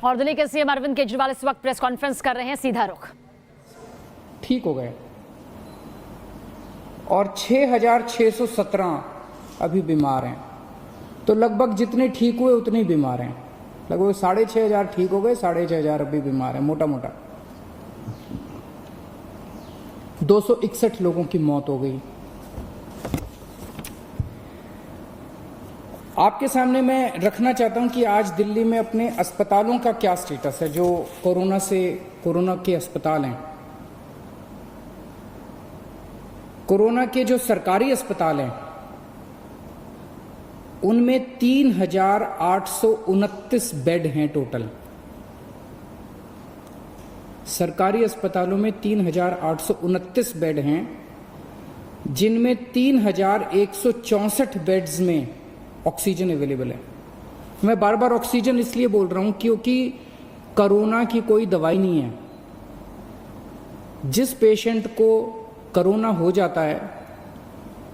और दिल्ली के सीएम अरविंद केजरीवाल इस वक्त प्रेस कॉन्फ्रेंस कर रहे हैं, सीधा रुख। ठीक हो गए और 6,617 अभी बीमार हैं, तो लगभग जितने ठीक हुए उतने ही बीमार हैं। लगभग 6,500 ठीक हो गए, 6,500 अभी बीमार हैं, मोटा मोटा। 261 लोगों की मौत हो गई। आपके सामने मैं रखना चाहता हूं कि आज दिल्ली में अपने अस्पतालों का क्या स्टेटस है, जो कोरोना के अस्पताल हैं। कोरोना के जो सरकारी अस्पताल हैं उनमें 3,829 बेड हैं टोटल। सरकारी अस्पतालों में 3,829 बेड हैं, जिनमें 3,164 बेड्स में ऑक्सीजन अवेलेबल है। मैं बार बार ऑक्सीजन इसलिए बोल रहा हूं क्योंकि कोरोना की कोई दवाई नहीं है। जिस पेशेंट को कोरोना हो जाता है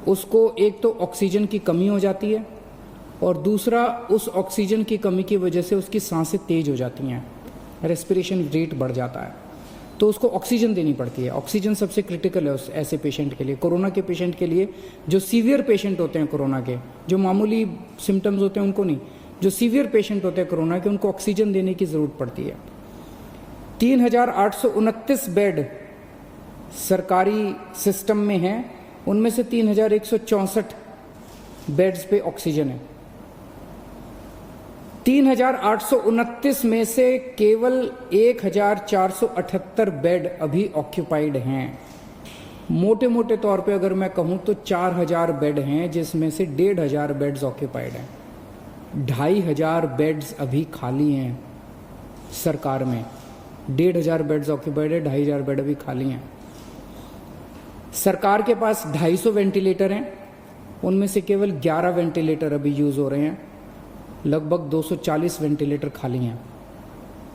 उसको एक तो ऑक्सीजन की कमी हो जाती है और दूसरा उस ऑक्सीजन की कमी की वजह से उसकी सांसें तेज हो जाती हैं, रेस्पिरेशन रेट बढ़ जाता है, तो उसको ऑक्सीजन देनी पड़ती है। ऑक्सीजन सबसे क्रिटिकल है उस ऐसे पेशेंट के लिए, कोरोना के पेशेंट के लिए। जो सीवियर पेशेंट होते हैं कोरोना के, जो मामूली सिम्टम्स होते हैं उनको नहीं, जो सीवियर पेशेंट होते हैं कोरोना के, उनको ऑक्सीजन देने की जरूरत पड़ती है। 3,829 बेड सरकारी सिस्टम में हैं, उनमें से 3,164 बेड्स पे ऑक्सीजन है। 3,829 में से केवल 1,478 बेड अभी ऑक्यूपाइड हैं। मोटे मोटे तौर पे अगर मैं कहूं तो 4,000 बेड हैं, जिसमें से 1,500 बेड्स ऑक्यूपाइड हैं। 2,500 बेड्स अभी खाली हैं सरकार में। 1,500 बेड्स ऑक्यूपाइड है, 2,500 बेड अभी खाली हैं। सरकार के पास 250 वेंटिलेटर हैं, उनमें से केवल 11 वेंटिलेटर अभी यूज हो रहे हैं। लगभग 240 वेंटिलेटर खाली हैं,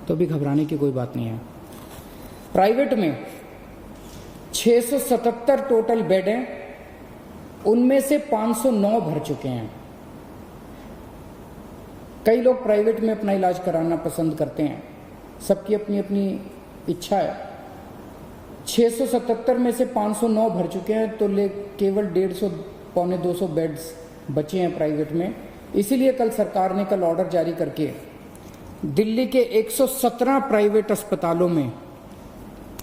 तो अभी घबराने की कोई बात नहीं है। प्राइवेट में 677 टोटल बेड हैं, उनमें से 509 भर चुके हैं। कई लोग प्राइवेट में अपना इलाज कराना पसंद करते हैं, सबकी अपनी अपनी इच्छा है। 677 में से 509 भर चुके हैं, तो केवल 150 पौने 200 बेड्स बचे हैं प्राइवेट में। इसीलिए कल सरकार ने ऑर्डर जारी करके दिल्ली के 117 प्राइवेट अस्पतालों में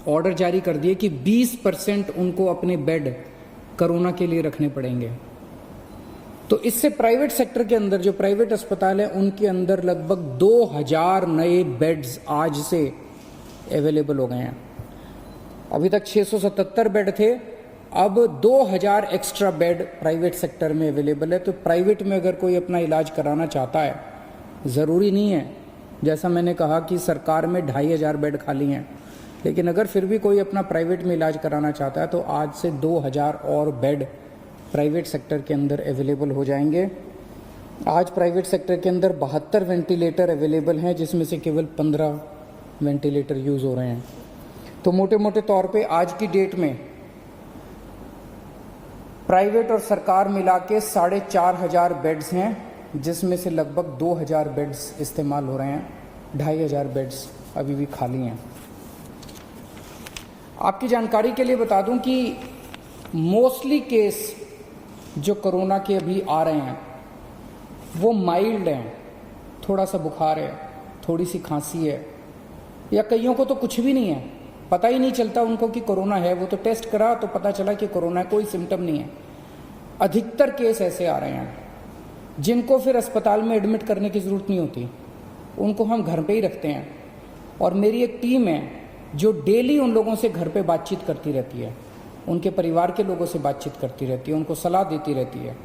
ऑर्डर जारी कर दिए कि 20% उनको अपने बेड कोरोना के लिए रखने पड़ेंगे। तो इससे प्राइवेट सेक्टर के अंदर जो प्राइवेट अस्पताल है उनके अंदर लगभग 2,000 नए बेड्स आज से अवेलेबल हो गए हैं। अभी तक 677 बेड थे, अब 2,000 एक्स्ट्रा बेड प्राइवेट सेक्टर में अवेलेबल है। तो प्राइवेट में अगर कोई अपना इलाज कराना चाहता है, ज़रूरी नहीं है जैसा मैंने कहा कि सरकार में 2,500 बेड खाली हैं, लेकिन अगर फिर भी कोई अपना प्राइवेट में इलाज कराना चाहता है तो आज से 2,000 और बेड प्राइवेट सेक्टर के अंदर अवेलेबल हो जाएंगे। आज प्राइवेट सेक्टर के अंदर 72 वेंटिलेटर अवेलेबल हैं, जिसमें से केवल 15 वेंटिलेटर यूज़ हो रहे हैं। तो मोटे मोटे तौर पे आज की डेट में प्राइवेट और सरकार मिला के 4,500 बेड्स हैं, जिसमें से लगभग 2,000 बेड्स इस्तेमाल हो रहे हैं। 2,500 बेड्स अभी भी खाली हैं। आपकी जानकारी के लिए बता दूं कि मोस्टली केस जो कोरोना के अभी आ रहे हैं वो माइल्ड हैं, थोड़ा सा बुखार है, थोड़ी सी खांसी है, या कईयों को तो कुछ भी नहीं है, पता ही नहीं चलता उनको कि कोरोना है। वो तो टेस्ट करा तो पता चला कि कोरोना है, कोई सिम्टम नहीं है। अधिकतर केस ऐसे आ रहे हैं जिनको फिर अस्पताल में एडमिट करने की ज़रूरत नहीं होती, उनको हम घर पे ही रखते हैं। और मेरी एक टीम है जो डेली उन लोगों से घर पे बातचीत करती रहती है, उनके परिवार के लोगों से बातचीत करती रहती है, उनको सलाह देती रहती है।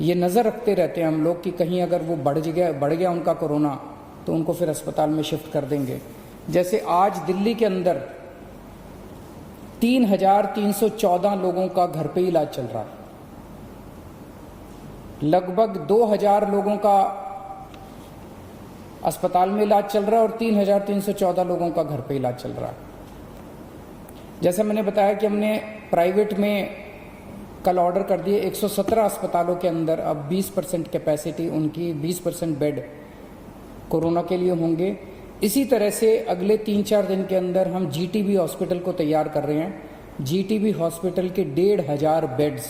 ये नज़र रखते रहते हैं हम लोग कि कहीं अगर वो बढ़ गया उनका कोरोना तो उनको फिर अस्पताल में शिफ्ट कर देंगे। जैसे आज दिल्ली के अंदर 3,314 लोगों का घर पे इलाज चल रहा है। लगभग 2,000 लोगों का अस्पताल में इलाज चल रहा है और 3,314 लोगों का घर पे इलाज चल रहा है। जैसा मैंने बताया कि हमने प्राइवेट में कल ऑर्डर कर दिए 117 अस्पतालों के अंदर। अब 20% कैपेसिटी उनकी, 20% बेड कोरोना के लिए होंगे। इसी तरह से अगले 3-4 दिन के अंदर हम जीटीबी हॉस्पिटल को तैयार कर रहे हैं। जीटीबी हॉस्पिटल के 1,500 बेड्स,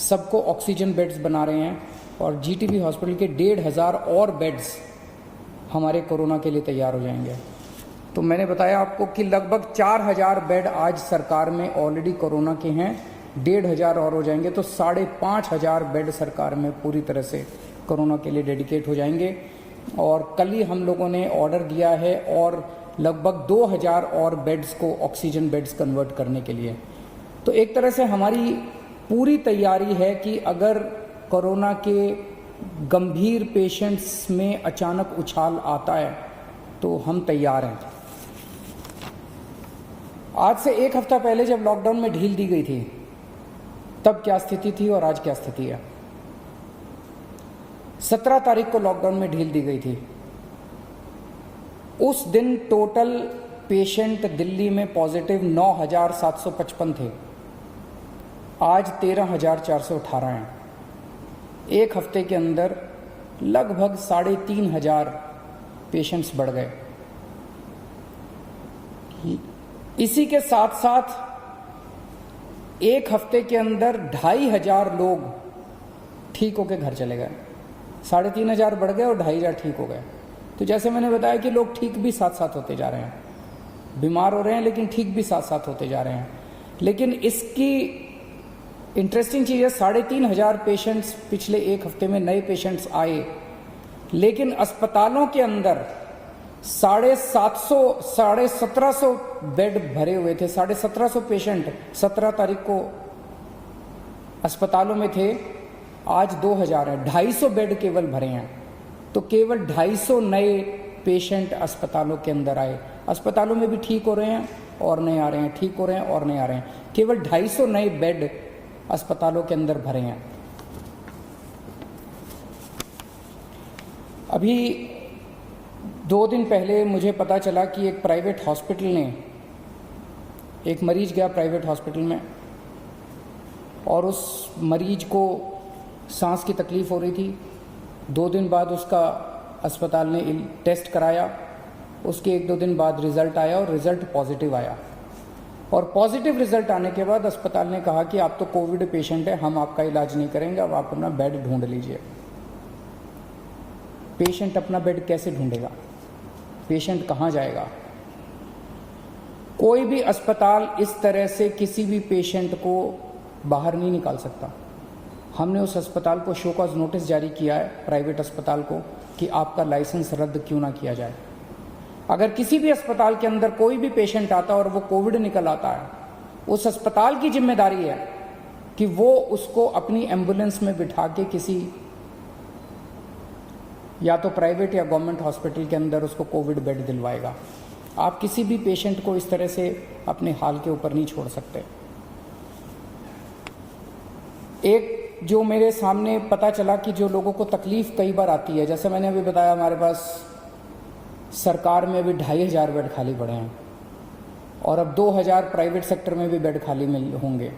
सबको ऑक्सीजन बेड्स बना रहे हैं और जीटीबी हॉस्पिटल के 1,500 और बेड्स हमारे कोरोना के लिए तैयार हो जाएंगे। तो मैंने बताया आपको कि लगभग 4,000 बेड आज सरकार में ऑलरेडी कोरोना के हैं, 1,500 और हो जाएंगे तो 5,500 बेड सरकार में पूरी तरह से कोरोना के लिए डेडिकेट हो जाएंगे। और कल ही हम लोगों ने ऑर्डर दिया है और लगभग 2,000 और बेड्स को ऑक्सीजन बेड्स कन्वर्ट करने के लिए। तो एक तरह से हमारी पूरी तैयारी है कि अगर कोरोना के गंभीर पेशेंट्स में अचानक उछाल आता है तो हम तैयार हैं। आज से 1 हफ्ता पहले जब लॉकडाउन में ढील दी गई थी तब क्या स्थिति थी और आज क्या स्थिति है। 17 तारीख को लॉकडाउन में ढील दी गई थी। उस दिन टोटल पेशेंट दिल्ली में पॉजिटिव 9,755 थे, आज 13,418 हैं। 1 हफ्ते के अंदर लगभग 3,500 पेशेंट्स बढ़ गए। इसी के साथ साथ 1 हफ्ते के अंदर 2,500 लोग ठीक होकर घर चले गए। 3,500 बढ़ गए और 2,500 ठीक हो गए। तो जैसे मैंने बताया कि लोग ठीक भी साथ साथ होते जा रहे हैं, बीमार हो रहे हैं लेकिन ठीक भी साथ साथ होते जा रहे हैं। लेकिन इसकी इंटरेस्टिंग चीज़ है, 3,500 पेशेंट्स पिछले 1 हफ्ते में नए पेशेंट्स आए, लेकिन अस्पतालों के अंदर 1,700 बेड भरे हुए थे। 1,750 पेशेंट 17 तारीख को अस्पतालों में थे, आज 2,000 है। 250 बेड केवल भरे हैं। तो केवल 250 नए पेशेंट अस्पतालों के अंदर आए। अस्पतालों में भी ठीक हो रहे हैं और नए आ रहे हैं, ठीक हो रहे हैं और नए आ रहे हैं। केवल 250 नए बेड अस्पतालों के अंदर भरे हैं। अभी 2 दिन पहले मुझे पता चला कि एक प्राइवेट हॉस्पिटल ने, एक मरीज गया प्राइवेट हॉस्पिटल में और उस मरीज को सांस की तकलीफ हो रही थी। 2 दिन बाद उसका अस्पताल ने टेस्ट कराया, उसके 1-2 दिन बाद रिजल्ट आया और रिजल्ट पॉजिटिव आया। और पॉजिटिव रिजल्ट आने के बाद अस्पताल ने कहा कि आप तो कोविड पेशेंट है, हम आपका इलाज नहीं करेंगे, अब आप अपना बेड ढूंढ लीजिए। पेशेंट अपना बेड कैसे ढूंढेगा? पेशेंट कहाँ जाएगा? कोई भी अस्पताल इस तरह से किसी भी पेशेंट को बाहर नहीं निकाल सकता। हमने उस अस्पताल को शो कॉज नोटिस जारी किया है, प्राइवेट अस्पताल को, कि आपका लाइसेंस रद्द क्यों ना किया जाए। अगर किसी भी अस्पताल के अंदर कोई भी पेशेंट आता है और वो कोविड निकल आता है, उस अस्पताल की जिम्मेदारी है कि वो उसको अपनी एम्बुलेंस में बिठा के किसी या तो प्राइवेट या गवर्नमेंट हॉस्पिटल के अंदर उसको कोविड बेड दिलवाएगा। आप किसी भी पेशेंट को इस तरह से अपने हाल के ऊपर नहीं छोड़ सकते। एक जो मेरे सामने पता चला कि जो लोगों को तकलीफ कई बार आती है, जैसे मैंने अभी बताया, हमारे पास सरकार में अभी 2,500 बेड खाली पड़े हैं और अब 2,000 प्राइवेट सेक्टर में भी बेड खाली होंगे।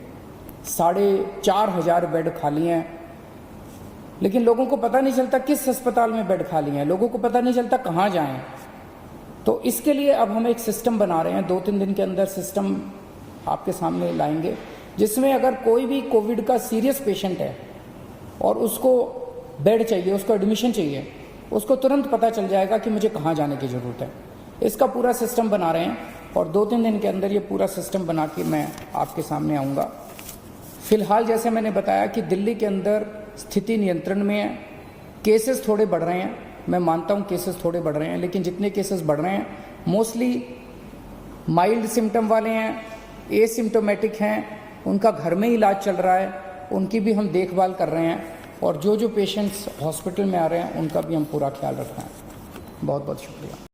4,500 बेड खाली हैं, लेकिन लोगों को पता नहीं चलता किस अस्पताल में बेड खाली हैं, लोगों को पता नहीं चलता कहाँ जाएं। तो इसके लिए अब हम एक सिस्टम बना रहे हैं, 2-3 दिन के अंदर सिस्टम आपके सामने लाएंगे, जिसमें अगर कोई भी कोविड का सीरियस पेशेंट है और उसको बेड चाहिए, उसको एडमिशन चाहिए, उसको तुरंत पता चल जाएगा कि मुझे कहाँ जाने की ज़रूरत है। इसका पूरा सिस्टम बना रहे हैं और 2-3 दिन के अंदर ये पूरा सिस्टम बना के मैं आपके सामने आऊँगा। फिलहाल जैसे मैंने बताया कि दिल्ली के अंदर स्थिति नियंत्रण में है, केसेस थोड़े बढ़ रहे हैं, मैं मानता हूँ केसेस थोड़े बढ़ रहे हैं, लेकिन जितने केसेस बढ़ रहे हैं मोस्टली माइल्ड सिम्टम वाले हैं, एसिम्टोमेटिक हैं, उनका घर में ही इलाज चल रहा है, उनकी भी हम देखभाल कर रहे हैं और जो पेशेंट्स हॉस्पिटल में आ रहे हैं उनका भी हम पूरा ख्याल रख रहे हैं। बहुत बहुत शुक्रिया।